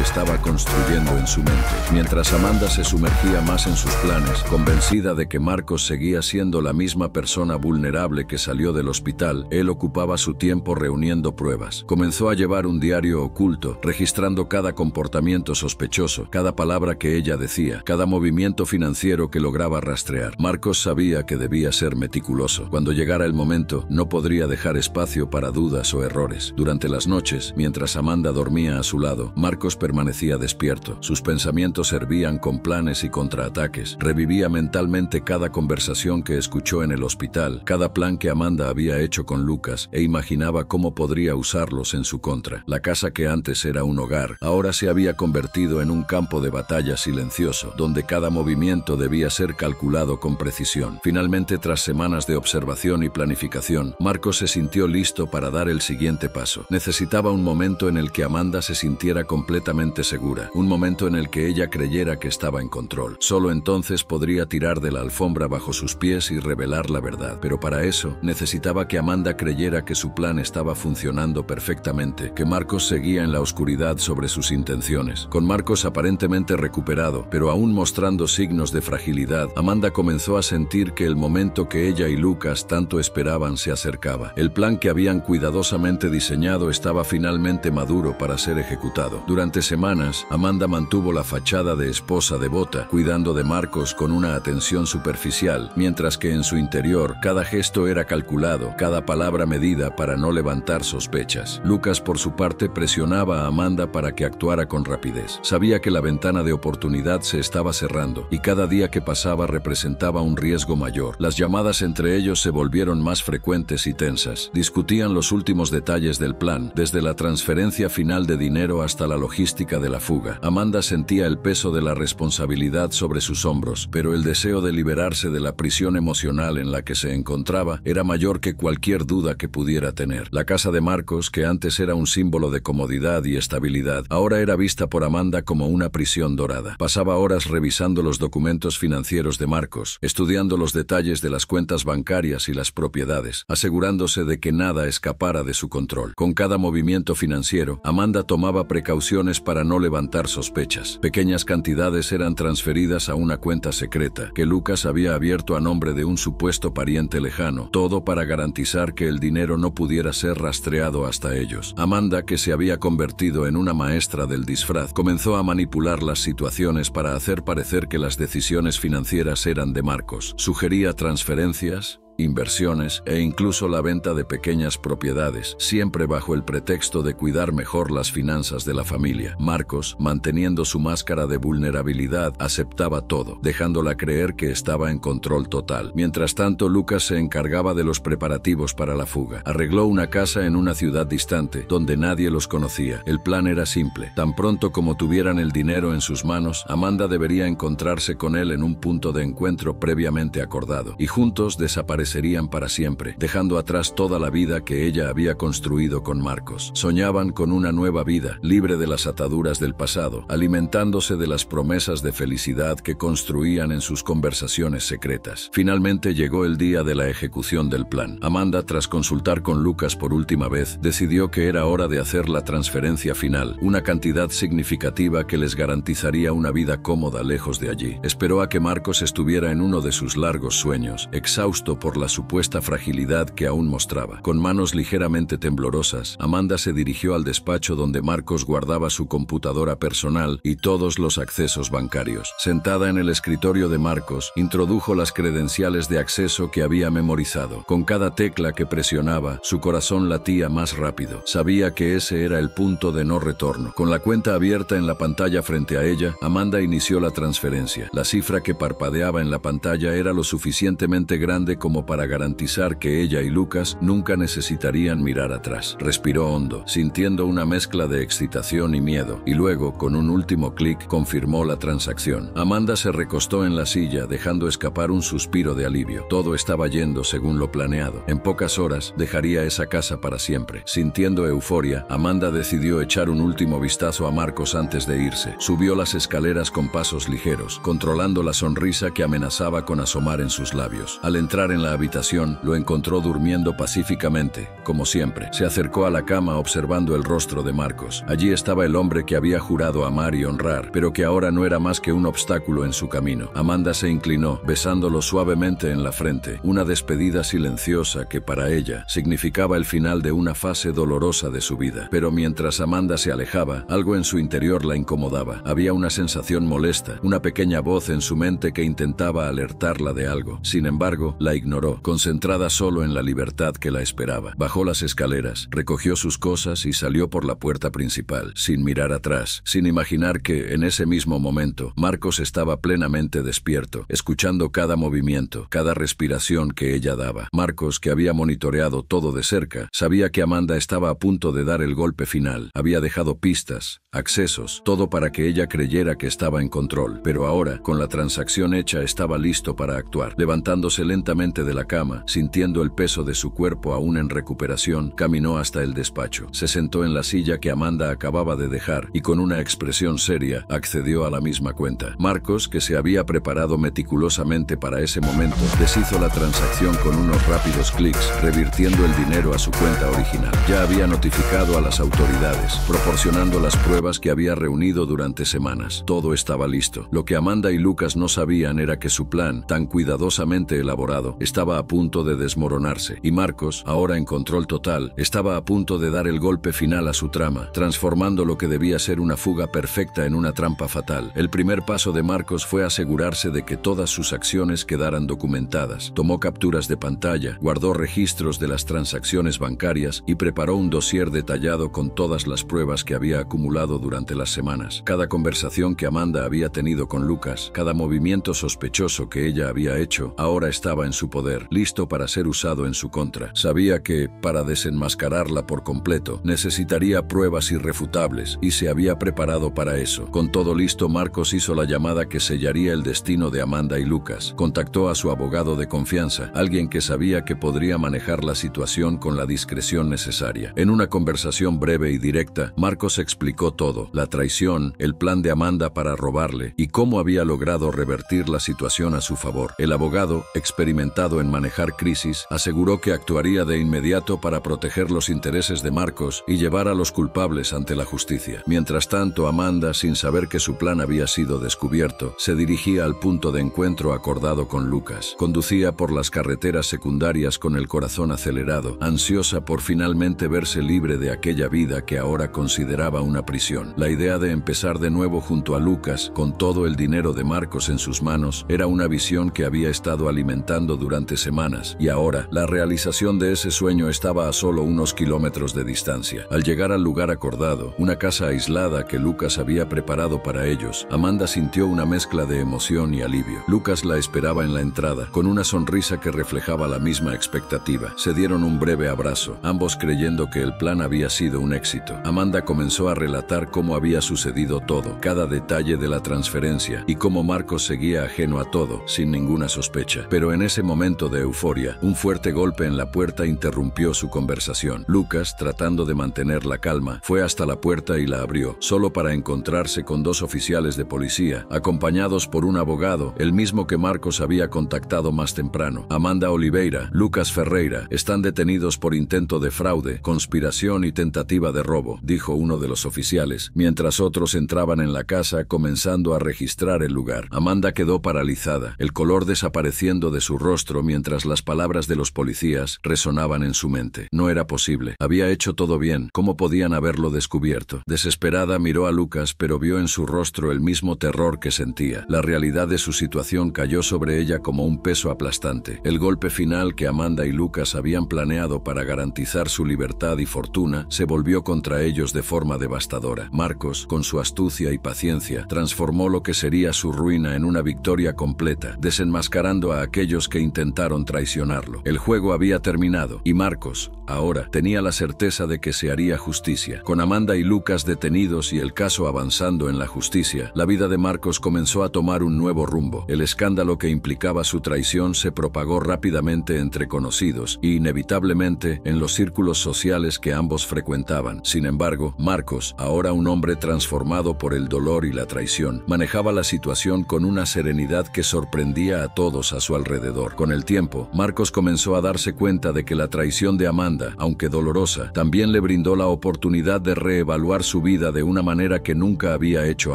Speaker 1: estaba construyendo en su mente. Mientras Amanda se sumergía más en sus planes, convencida de que Marcos seguía siendo la misma persona vulnerable que salió del hospital, él ocupaba su tiempo reuniendo pruebas. Comenzó a llevar un diario oculto, registrando cada comportamiento sospechoso, cada palabra que ella decía, cada movimiento financiero que lograba rastrear. Marcos sabía que debía ser meticuloso. Cuando llegara el momento, no podría dejar espacio para dudas o errores. Durante las noches, mientras Amanda dormía a su lado, Marcos permanecía despierto. Sus pensamientos hervían con planes y contraataques. Revivía mentalmente cada conversación que escuchó en el hospital, cada plan que Amanda había hecho con Lucas, e imaginaba cómo podría usarlos en su contra. La casa que antes era un hogar, ahora se había convertido en un campo de batalla silencioso, donde cada movimiento debía ser calculado con precisión. Finalmente, tras semanas de observación y planificación, Marcos se sintió listo para dar el siguiente paso. Necesitaba un momento en el que Amanda se sintiera completamente segura, un momento en el que ella creyera que estaba en control. Solo entonces podría tirar de la alfombra bajo sus pies y revelar la verdad. Pero para eso, necesitaba que Amanda creyera que su plan estaba funcionando perfectamente, que Marcos seguía en la oscuridad sobre sus intenciones. Con Marcos aparentemente recuperado, pero aún mostrando signos de fragilidad, Amanda comenzó a sentir que el momento que ella y Lucas tanto esperaban se acercaba. El plan que habían cuidadosamente diseñado estaba finalmente maduro para ser ejecutado. Durante semanas, Amanda mantuvo la fachada de esposa devota, cuidando de Marcos con una atención superficial, mientras que en su interior cada gesto era calculado, cada palabra medida para no levantar sospechas. Lucas, por su parte, presionaba a Amanda para que actuara con rapidez. Sabía que la ventana de oportunidad se estaba cerrando, y cada día que pasaba representaba un riesgo mayor. Las llamadas entre ellos se volvieron más frecuentes y tensas. Discutían los últimos detalles del plan, desde la transferencia final de dinero hasta la logística de la fuga. Amanda sentía el peso de la responsabilidad sobre sus hombros, pero el deseo de liberarse de la prisión emocional en la que se encontraba era mayor que cualquier duda que pudiera tener. La casa de Marcos, que antes era un símbolo de comodidad y estabilidad, ahora era vista por Amanda como una prisión dorada. Pasaba horas revisando los documentos financieros de Marcos, estudiando los detalles de las cuentas bancarias y las propiedades, asegurándose de que nada escapara de su control. Con cada movimiento financiero, Amanda tomaba precauciones para no levantar sospechas. Pequeñas cantidades eran transferidas a una cuenta secreta que Lucas había abierto a nombre de un supuesto pariente lejano, todo para garantizar que el dinero no pudiera ser rastreado hasta ellos. Amanda, que se había convertido en una maestra del disfraz, comenzó a manipular las situaciones para hacer parecer que las decisiones financieras eran de Marcos. Sugería transferencias, inversiones e incluso la venta de pequeñas propiedades, siempre bajo el pretexto de cuidar mejor las finanzas de la familia. Marcos, manteniendo su máscara de vulnerabilidad, aceptaba todo, dejándola creer que estaba en control total. Mientras tanto, Lucas se encargaba de los preparativos para la fuga. Arregló una casa en una ciudad distante, donde nadie los conocía. El plan era simple. Tan pronto como tuvieran el dinero en sus manos, Amanda debería encontrarse con él en un punto de encuentro previamente acordado, y juntos desaparecerían para siempre, dejando atrás toda la vida que ella había construido con Marcos. Soñaban con una nueva vida, libre de las ataduras del pasado, alimentándose de las promesas de felicidad que construían en sus conversaciones secretas. Finalmente llegó el día de la ejecución del plan. Amanda, tras consultar con Lucas por última vez, decidió que era hora de hacer la transferencia final, una cantidad significativa que les garantizaría una vida cómoda lejos de allí. Esperó a que Marcos estuviera en uno de sus largos sueños, exhausto por la supuesta fragilidad que aún mostraba. Con manos ligeramente temblorosas, Amanda se dirigió al despacho donde Marcos guardaba su computadora personal y todos los accesos bancarios. Sentada en el escritorio de Marcos, introdujo las credenciales de acceso que había memorizado. Con cada tecla que presionaba, su corazón latía más rápido. Sabía que ese era el punto de no retorno. Con la cuenta abierta en la pantalla frente a ella, Amanda inició la transferencia. La cifra que parpadeaba en la pantalla era lo suficientemente grande como para garantizar que ella y Lucas nunca necesitarían mirar atrás. Respiró hondo, sintiendo una mezcla de excitación y miedo, y luego, con un último clic, confirmó la transacción. Amanda se recostó en la silla, dejando escapar un suspiro de alivio. Todo estaba yendo según lo planeado. En pocas horas, dejaría esa casa para siempre. Sintiendo euforia, Amanda decidió echar un último vistazo a Marcos antes de irse. Subió las escaleras con pasos ligeros, controlando la sonrisa que amenazaba con asomar en sus labios. Al entrar en la habitación, lo encontró durmiendo pacíficamente, como siempre. Se acercó a la cama observando el rostro de Marcos. Allí estaba el hombre que había jurado amar y honrar, pero que ahora no era más que un obstáculo en su camino. Amanda se inclinó, besándolo suavemente en la frente, una despedida silenciosa que para ella significaba el final de una fase dolorosa de su vida. Pero mientras Amanda se alejaba, algo en su interior la incomodaba. Había una sensación molesta, una pequeña voz en su mente que intentaba alertarla de algo. Sin embargo, la ignoró, concentrada solo en la libertad que la esperaba. Bajó las escaleras, recogió sus cosas y salió por la puerta principal, sin mirar atrás, sin imaginar que, en ese mismo momento, Marcos estaba plenamente despierto, escuchando cada movimiento, cada respiración que ella daba. Marcos, que había monitoreado todo de cerca, sabía que Amanda estaba a punto de dar el golpe final. Había dejado pistas, accesos, todo para que ella creyera que estaba en control. Pero ahora, con la transacción hecha, estaba listo para actuar. Levantándose lentamente de la cama, sintiendo el peso de su cuerpo aún en recuperación, caminó hasta el despacho. Se sentó en la silla que Amanda acababa de dejar y con una expresión seria accedió a la misma cuenta. Marcos, que se había preparado meticulosamente para ese momento, deshizo la transacción con unos rápidos clics, revirtiendo el dinero a su cuenta original. Ya había notificado a las autoridades, proporcionando las pruebas que había reunido durante semanas. Todo estaba listo. Lo que Amanda y Lucas no sabían era que su plan, tan cuidadosamente elaborado, estaba a punto de desmoronarse, y Marcos, ahora en control total, estaba a punto de dar el golpe final a su trama, transformando lo que debía ser una fuga perfecta en una trampa fatal. El primer paso de Marcos fue asegurarse de que todas sus acciones quedaran documentadas. Tomó capturas de pantalla, guardó registros de las transacciones bancarias y preparó un dossier detallado con todas las pruebas que había acumulado durante las semanas. Cada conversación que Amanda había tenido con Lucas, cada movimiento sospechoso que ella había hecho, ahora estaba en su poder, listo para ser usado en su contra. Sabía que, para desenmascararla por completo, necesitaría pruebas irrefutables, y se había preparado para eso. Con todo listo, Marcos hizo la llamada que sellaría el destino de Amanda y Lucas. Contactó a su abogado de confianza, alguien que sabía que podría manejar la situación con la discreción necesaria. En una conversación breve y directa, Marcos explicó todo: la traición, el plan de Amanda para robarle y cómo había logrado revertir la situación a su favor. El abogado, experimentado en manejar crisis, aseguró que actuaría de inmediato para proteger los intereses de Marcos y llevar a los culpables ante la justicia. Mientras tanto, Amanda, sin saber que su plan había sido descubierto, se dirigía al punto de encuentro acordado con Lucas. Conducía por las carreteras secundarias con el corazón acelerado, ansiosa por finalmente verse libre de aquella vida que ahora consideraba una prisión. La idea de empezar de nuevo junto a Lucas, con todo el dinero de Marcos en sus manos, era una visión que había estado alimentando durante durante semanas, y ahora la realización de ese sueño estaba a solo unos kilómetros de distancia. Al llegar al lugar acordado, una casa aislada que Lucas había preparado para ellos, Amanda sintió una mezcla de emoción y alivio. Lucas la esperaba en la entrada, con una sonrisa que reflejaba la misma expectativa. Se dieron un breve abrazo, ambos creyendo que el plan había sido un éxito. Amanda comenzó a relatar cómo había sucedido todo, cada detalle de la transferencia, y cómo Marcos seguía ajeno a todo, sin ninguna sospecha. Pero en ese momento de euforia, un fuerte golpe en la puerta interrumpió su conversación. Lucas, tratando de mantener la calma, fue hasta la puerta y la abrió, solo para encontrarse con dos oficiales de policía, acompañados por un abogado, el mismo que Marcos había contactado más temprano. Amanda Oliveira, Lucas Ferreira, están detenidos por intento de fraude, conspiración y tentativa de robo, dijo uno de los oficiales, mientras otros entraban en la casa comenzando a registrar el lugar. Amanda quedó paralizada, el color desapareciendo de su rostro mientras las palabras de los policías resonaban en su mente. No era posible. Había hecho todo bien. ¿Cómo podían haberlo descubierto? Desesperada miró a Lucas, pero vio en su rostro el mismo terror que sentía. La realidad de su situación cayó sobre ella como un peso aplastante. El golpe final que Amanda y Lucas habían planeado para garantizar su libertad y fortuna se volvió contra ellos de forma devastadora. Marcos, con su astucia y paciencia, transformó lo que sería su ruina en una victoria completa, desenmascarando a aquellos que intentaron traicionarlo. El juego había terminado, y Marcos, ahora, tenía la certeza de que se haría justicia. Con Amanda y Lucas detenidos y el caso avanzando en la justicia, la vida de Marcos comenzó a tomar un nuevo rumbo. El escándalo que implicaba su traición se propagó rápidamente entre conocidos y, inevitablemente, en los círculos sociales que ambos frecuentaban. Sin embargo, Marcos, ahora un hombre transformado por el dolor y la traición, manejaba la situación con una serenidad que sorprendía a todos a su alrededor. Con el tiempo, Marcos comenzó a darse cuenta de que la traición de Amanda, aunque dolorosa, también le brindó la oportunidad de reevaluar su vida de una manera que nunca había hecho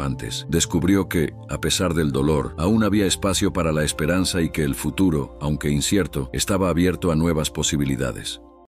Speaker 1: antes. Descubrió que, a pesar del dolor, aún había espacio para la esperanza y que el futuro, aunque incierto, estaba abierto a nuevas posibilidades.